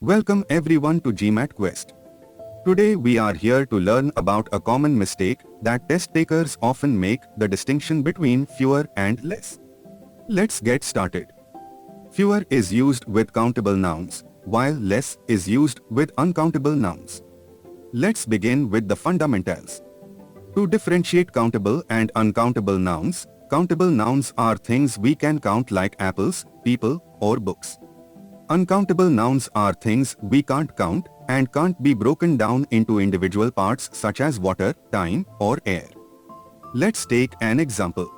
Welcome everyone to GMAT Quest. Today we are here to learn about a common mistake that test takers often make, the distinction between fewer and less. Let's get started. Fewer is used with countable nouns, while less is used with uncountable nouns. Let's begin with the fundamentals. To differentiate countable and uncountable nouns, countable nouns are things we can count like apples, people, or books. Uncountable nouns are things we can't count and can't be broken down into individual parts such as water, time, or air. Let's take an example.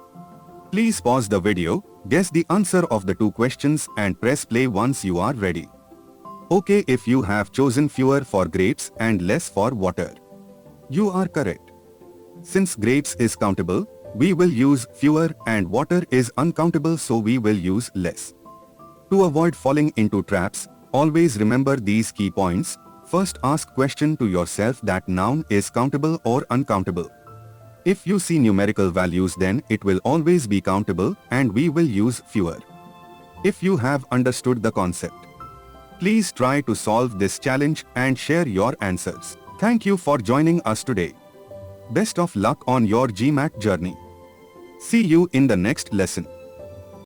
Please pause the video, guess the answer of the two questions and press play once you are ready. Okay, if you have chosen fewer for grapes and less for water. You are correct. Since grapes is countable, we will use fewer and water is uncountable, so we will use less. To avoid falling into traps, always remember these key points. First, ask question to yourself that noun is countable or uncountable. If you see numerical values, then it will always be countable and we will use fewer. If you have understood the concept, please try to solve this challenge and share your answers. Thank you for joining us today. Best of luck on your GMAT journey. See you in the next lesson.